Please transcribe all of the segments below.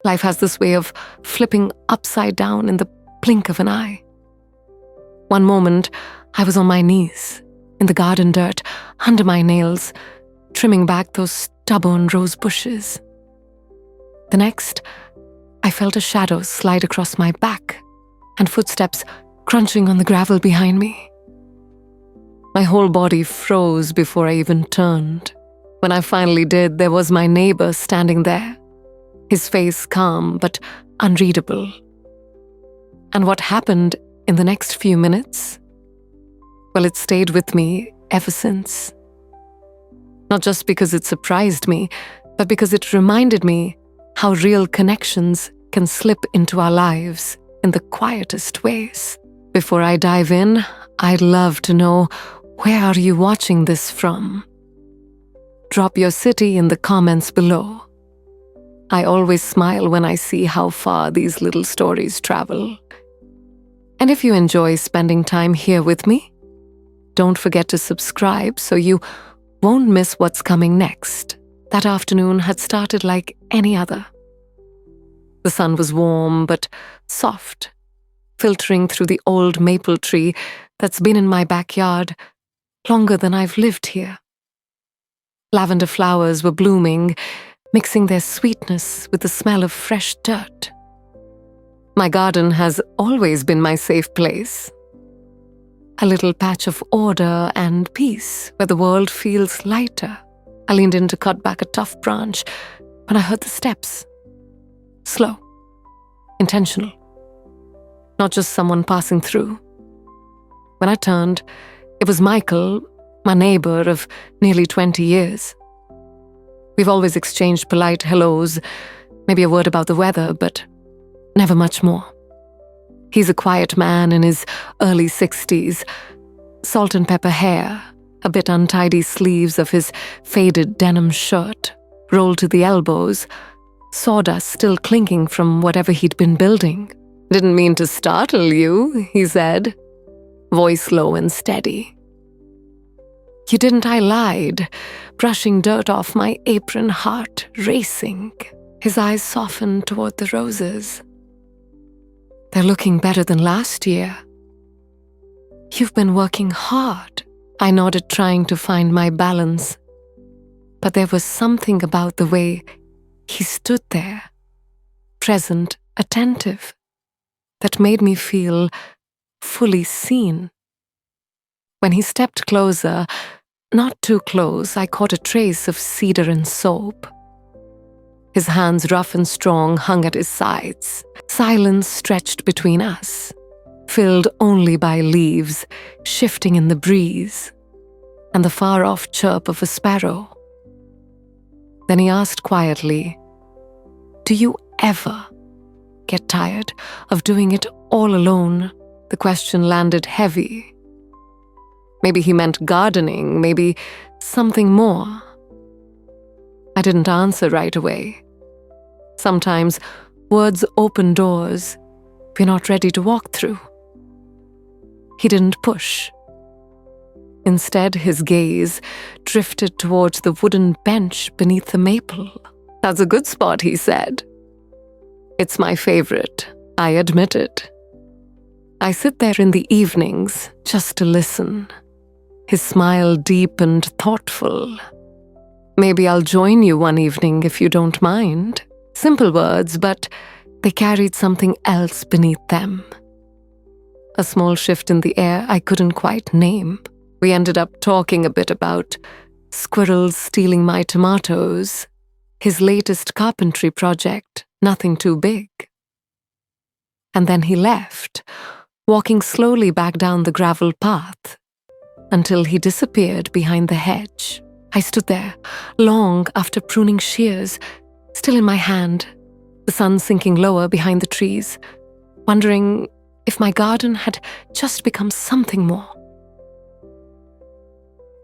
Life has this way of flipping upside down in the blink of an eye. One moment, I was on my knees, in the garden dirt, under my nails, trimming back those stubborn rose bushes. The next, I felt a shadow slide across my back and footsteps crunching on the gravel behind me. My whole body froze before I even turned. When I finally did, there was my neighbor standing there, his face calm but unreadable. And what happened in the next few minutes? Well, it stayed with me ever since. Not just because it surprised me, but because it reminded me how real connections can slip into our lives in the quietest ways. Before I dive in, I'd love to know, where are you watching this from? Drop your city in the comments below. I always smile when I see how far these little stories travel. And if you enjoy spending time here with me, don't forget to subscribe so you won't miss what's coming next. That afternoon had started like any other. The sun was warm but soft, filtering through the old maple tree that's been in my backyard longer than I've lived here. Lavender flowers were blooming, mixing their sweetness with the smell of fresh dirt. My garden has always been my safe place. A little patch of order and peace where the world feels lighter. I leaned in to cut back a tough branch when I heard the steps. Slow, intentional, not just someone passing through. When I turned, it was Michael, my neighbor of nearly 20 years. We've always exchanged polite hellos, maybe a word about the weather, but never much more. He's a quiet man in his early 60s, salt and pepper hair, a bit untidy sleeves of his faded denim shirt, rolled to the elbows, sawdust still clinking from whatever he'd been building. "Didn't mean to startle you," he said, voice low and steady. "You didn't," I lied, brushing dirt off my apron, heart racing. His eyes softened toward the roses. "They're looking better than last year." "You've been working hard," I nodded, trying to find my balance. But there was something about the way he stood there, present, attentive, that made me feel fully seen. When he stepped closer, not too close, I caught a trace of cedar and soap. His hands, rough and strong, hung at his sides. Silence stretched between us, filled only by leaves shifting in the breeze and the far-off chirp of a sparrow. Then he asked quietly, "Do you ever get tired of doing it all alone?" The question landed heavy. Maybe he meant gardening, maybe something more. I didn't answer right away. Sometimes words open doors we're not ready to walk through. He didn't push. Instead, his gaze drifted towards the wooden bench beneath the maple. "That's a good spot," he said. "It's my favorite, I admit it. I sit there in the evenings just to listen." His smile deep and thoughtful. "Maybe I'll join you one evening if you don't mind." Simple words, but they carried something else beneath them. A small shift in the air I couldn't quite name. We ended up talking a bit about squirrels stealing my tomatoes, his latest carpentry project, nothing too big. And then he left, walking slowly back down the gravel path, until he disappeared behind the hedge. I stood there, long after pruning shears, still in my hand, the sun sinking lower behind the trees, wondering if my garden had just become something more.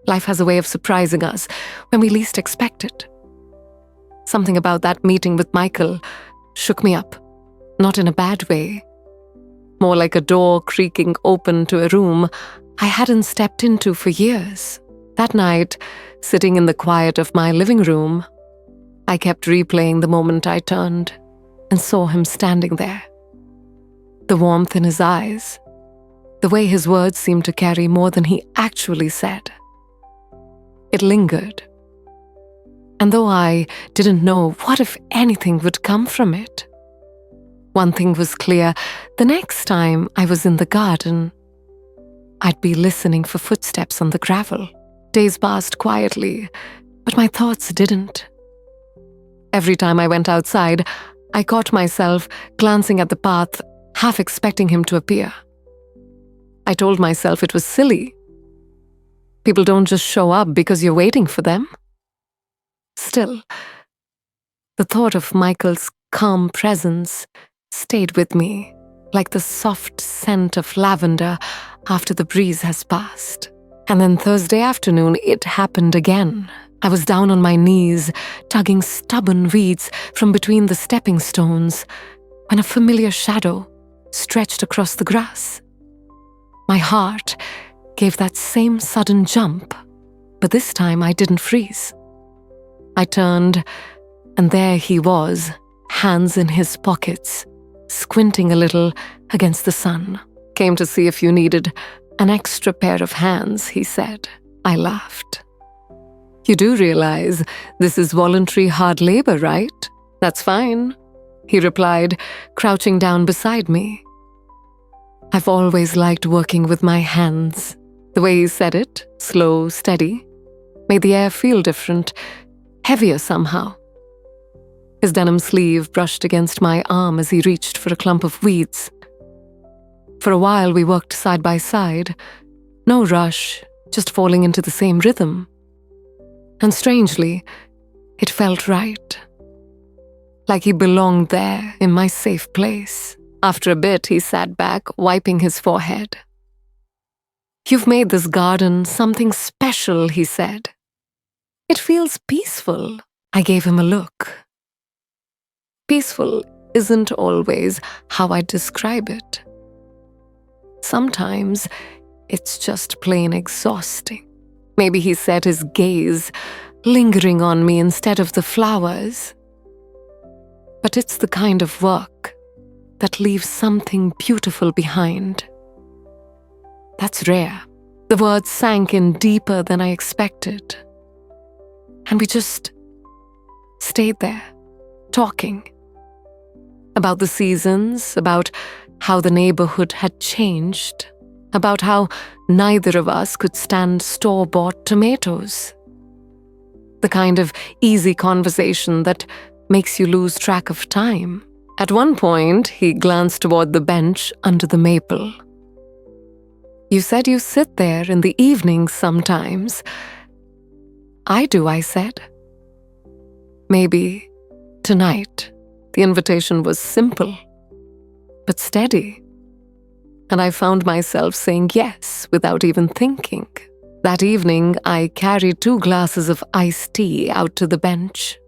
Life has a way of surprising us when we least expect it. Something about that meeting with Michael shook me up, not in a bad way, more like a door creaking open to a room I hadn't stepped into for years. That night, sitting in the quiet of my living room, I kept replaying the moment I turned and saw him standing there. The warmth in his eyes, the way his words seemed to carry more than he actually said. It lingered. And though I didn't know what, if anything, would come from it, one thing was clear: the next time I was in the garden, I'd be listening for footsteps on the gravel. Days passed quietly, but my thoughts didn't. Every time I went outside, I caught myself glancing at the path, half expecting him to appear. I told myself it was silly. People don't just show up because you're waiting for them. Still, the thought of Michael's calm presence stayed with me, like the soft scent of lavender after the breeze has passed. And then Thursday afternoon, it happened again. I was down on my knees, tugging stubborn weeds from between the stepping stones, when a familiar shadow stretched across the grass. My heart gave that same sudden jump, but this time I didn't freeze. I turned, and there he was, hands in his pockets, squinting a little against the sun. "Came to see if you needed an extra pair of hands," he said. I laughed. "You do realize this is voluntary hard labor, right?" "That's fine," he replied, crouching down beside me. I've always liked working with my hands. The way he said it, slow, steady, made the air feel different, heavier somehow. His denim sleeve brushed against my arm as he reached for a clump of weeds. For a while we worked side by side, no rush, just falling into the same rhythm. And strangely, it felt right. Like he belonged there in my safe place. After a bit, he sat back, wiping his forehead. "You've made this garden something special," he said. "It feels peaceful." I gave him a look. Peaceful isn't always how I describe it. Sometimes it's just plain exhausting. Maybe he said, his gaze lingering on me instead of the flowers. But it's the kind of work that leaves something beautiful behind. That's rare. The words sank in deeper than I expected. And we just stayed there, talking. About the seasons, about how the neighborhood had changed, about how neither of us could stand store-bought tomatoes. The kind of easy conversation that makes you lose track of time. At one point, he glanced toward the bench under the maple. "You said you sit there in the evenings sometimes." "I do," I said. Maybe tonight. The invitation was simple, but steady. And I found myself saying yes without even thinking. That evening, I carried 2 glasses of iced tea out to the bench.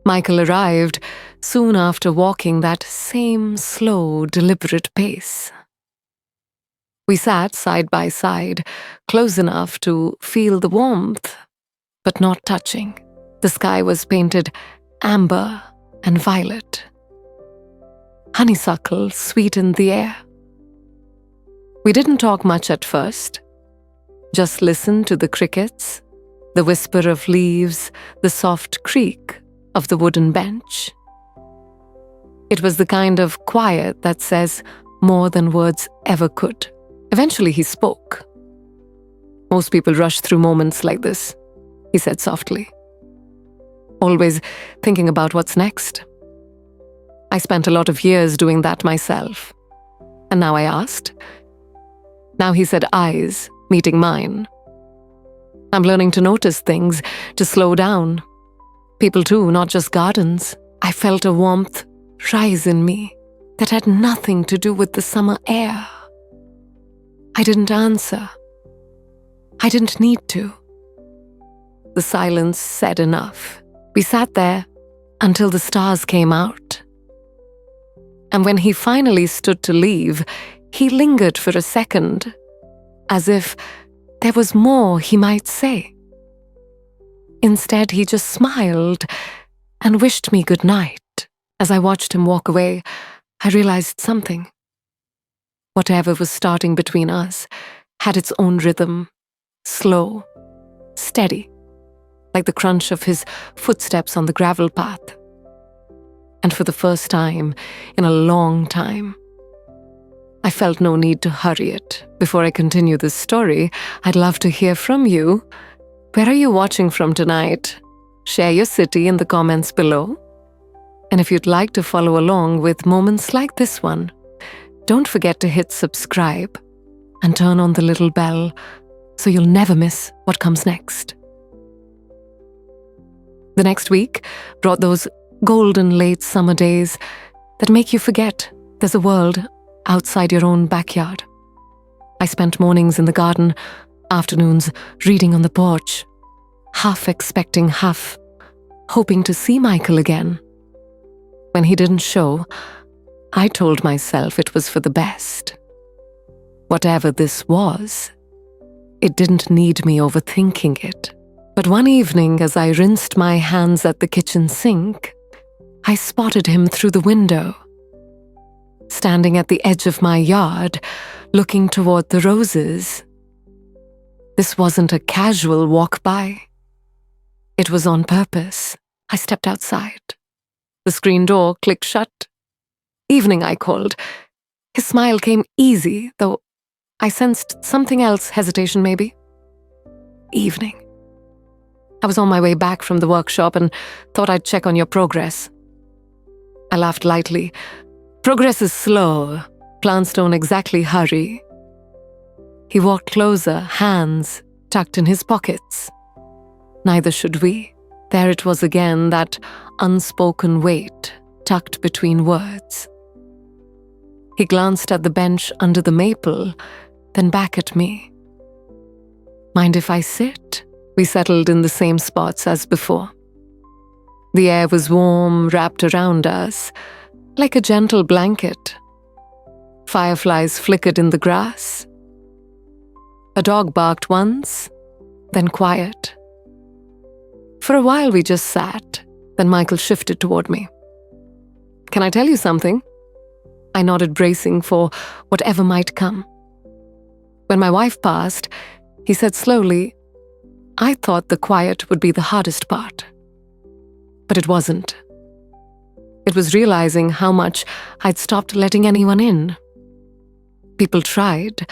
Michael arrived soon after, walking that same slow, deliberate pace. We sat side by side, close enough to feel the warmth, but not touching. The sky was painted amber and violet. Honeysuckle sweetened the air. We didn't talk much at first, just listened to the crickets, the whisper of leaves, the soft creak of the wooden bench. It was the kind of quiet that says more than words ever could. Eventually he spoke. "Most people rush through moments like this," he said softly. "Always thinking about what's next. I spent a lot of years doing that myself. And now I asked. Now he said, eyes meeting mine. I'm learning to notice things, to slow down. People too, not just gardens." I felt a warmth rise in me that had nothing to do with the summer air. I didn't answer. I didn't need to. The silence said enough. We sat there until the stars came out. And when he finally stood to leave, he lingered for a second, as if there was more he might say. Instead, he just smiled and wished me good night. As I watched him walk away, I realized something. Whatever was starting between us had its own rhythm, slow, steady, like the crunch of his footsteps on the gravel path. And for the first time in a long time, I felt no need to hurry it. Before I continue this story, I'd love to hear from you. Where are you watching from tonight? Share your city in the comments below. And if you'd like to follow along with moments like this one, don't forget to hit subscribe and turn on the little bell so you'll never miss what comes next. The next week brought those golden late summer days that make you forget there's a world outside your own backyard. I spent mornings in the garden, afternoons reading on the porch, half expecting, half hoping to see Michael again. When he didn't show, I told myself it was for the best. Whatever this was, it didn't need me overthinking it. But one evening, as I rinsed my hands at the kitchen sink, I spotted him through the window, standing at the edge of my yard, looking toward the roses. This wasn't a casual walk by. It was on purpose. I stepped outside. The screen door clicked shut. Evening, I called. His smile came easy, though I sensed something else, hesitation maybe. Evening. I was on my way back from the workshop and thought I'd check on your progress. I laughed lightly. Progress is slow. Plants don't exactly hurry. He walked closer, hands tucked in his pockets. Neither should we. There it was again, that unspoken weight tucked between words. He glanced at the bench under the maple, then back at me. Mind if I sit? We settled in the same spots as before. The air was warm, wrapped around us, like a gentle blanket. Fireflies flickered in the grass. A dog barked once, then quiet. For a while we just sat, then Michael shifted toward me. Can I tell you something? I nodded, bracing for whatever might come. When my wife passed, he said slowly, I thought the quiet would be the hardest part. But it wasn't. It was realizing how much I'd stopped letting anyone in. People tried,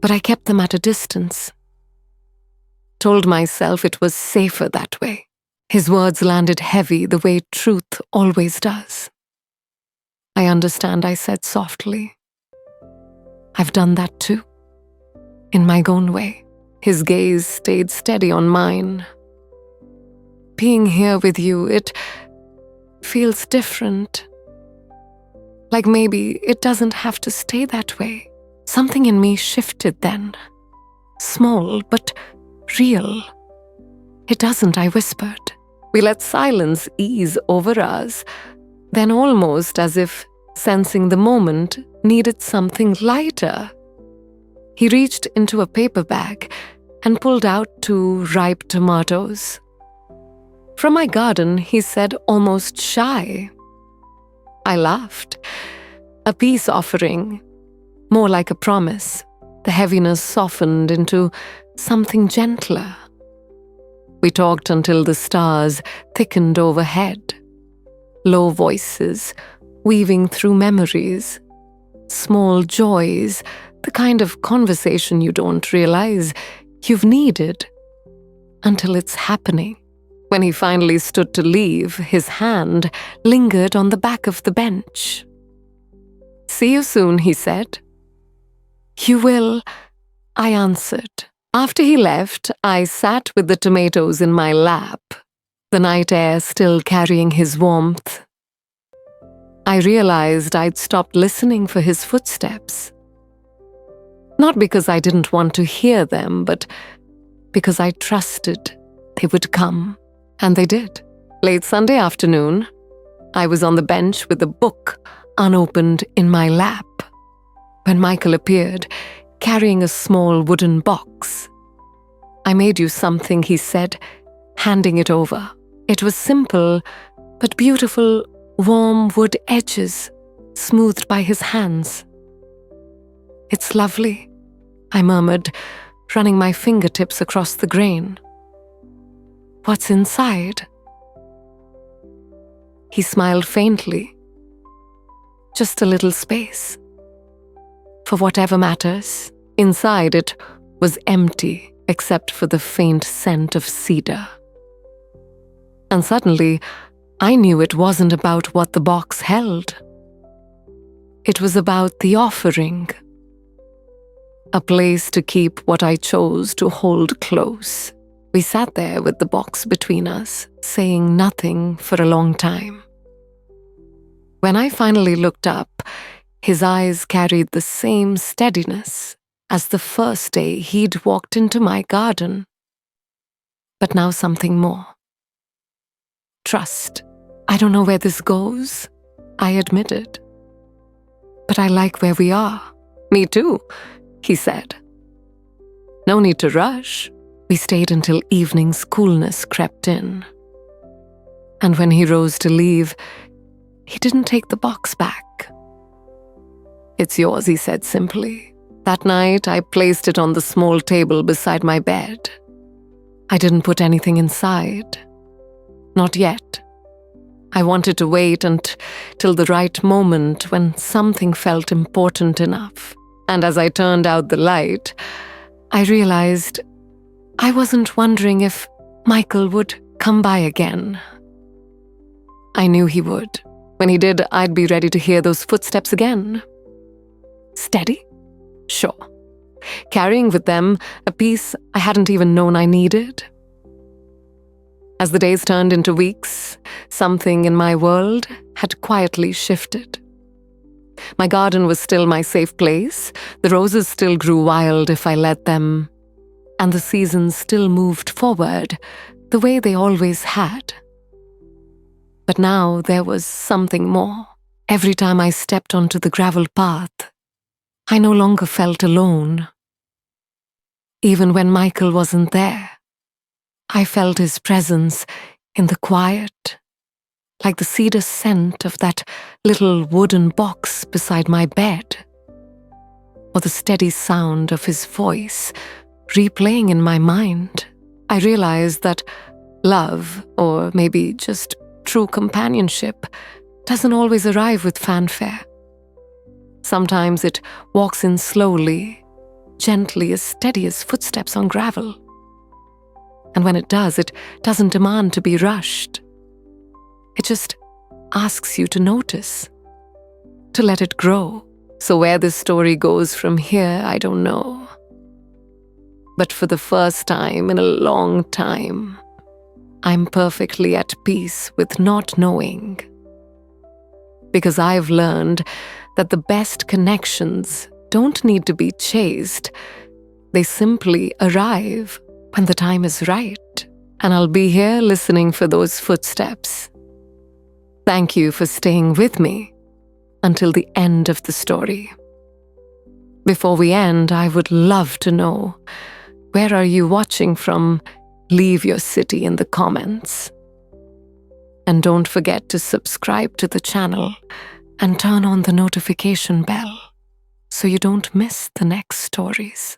but I kept them at a distance. Told myself it was safer that way. His words landed heavy the way truth always does. I understand, I said softly. I've done that too, in my own way. His gaze stayed steady on mine. Being here with you, it feels different. Like maybe it doesn't have to stay that way. Something in me shifted then. Small, but real. It doesn't, I whispered. We let silence ease over us, then almost as if sensing the moment needed something lighter. He reached into a paper bag and pulled out 2 ripe tomatoes. From my garden, he said, almost shy. I laughed. A peace offering, more like a promise. The heaviness softened into something gentler. We talked until the stars thickened overhead. Low voices, weaving through memories. Small joys, the kind of conversation you don't realize you've needed until it's happening. When he finally stood to leave, his hand lingered on the back of the bench. See you soon, he said. You will, I answered. After he left, I sat with the tomatoes in my lap, the night air still carrying his warmth. I realized I'd stopped listening for his footsteps. Not because I didn't want to hear them, but because I trusted they would come. And they did. Late Sunday afternoon, I was on the bench with a book unopened in my lap when Michael appeared, carrying a small wooden box. I made you something, he said, handing it over. It was simple, but beautiful warm wood edges smoothed by his hands. "It's lovely," I murmured, running my fingertips across the grain. "What's inside?" He smiled faintly. "Just a little space. For whatever matters." Inside it was empty except for the faint scent of cedar. And suddenly, I knew it wasn't about what the box held. It was about the offering. A place to keep what I chose to hold close. We sat there with the box between us, saying nothing for a long time. When I finally looked up, his eyes carried the same steadiness as the first day he'd walked into my garden. But now something more. Trust. "I don't know where this goes," I admitted. "But I like where we are." "Me too," he said. "No need to rush." We stayed until evening's coolness crept in. And when he rose to leave, he didn't take the box back. "It's yours," he said simply. That night, I placed it on the small table beside my bed. I didn't put anything inside. Not yet. I wanted to wait until the right moment when something felt important enough. And as I turned out the light, I realized I wasn't wondering if Michael would come by again. I knew he would. When he did, I'd be ready to hear those footsteps again. Steady? Sure. Carrying with them a piece I hadn't even known I needed. As the days turned into weeks, something in my world had quietly shifted. My garden was still my safe place, the roses still grew wild if I let them, and the seasons still moved forward the way they always had. But now there was something more. Every time I stepped onto the gravel path, I no longer felt alone. Even when Michael wasn't there, I felt his presence in the quiet, like the cedar scent of that little wooden box beside my bed, or the steady sound of his voice replaying in my mind. I realized that love, or maybe just true companionship, doesn't always arrive with fanfare. Sometimes it walks in slowly, gently, as steady as footsteps on gravel. And when it doesn't demand to be rushed. It just asks you to notice, to let it grow. So where this story goes from here, I don't know. But for the first time in a long time, I'm perfectly at peace with not knowing. Because I've learned that the best connections don't need to be chased. They simply arrive when the time is right. And I'll be here listening for those footsteps. Thank you for staying with me until the end of the story. Before we end, I would love to know, where are you watching from? Leave your city in the comments. And don't forget to subscribe to the channel and turn on the notification bell so you don't miss the next stories.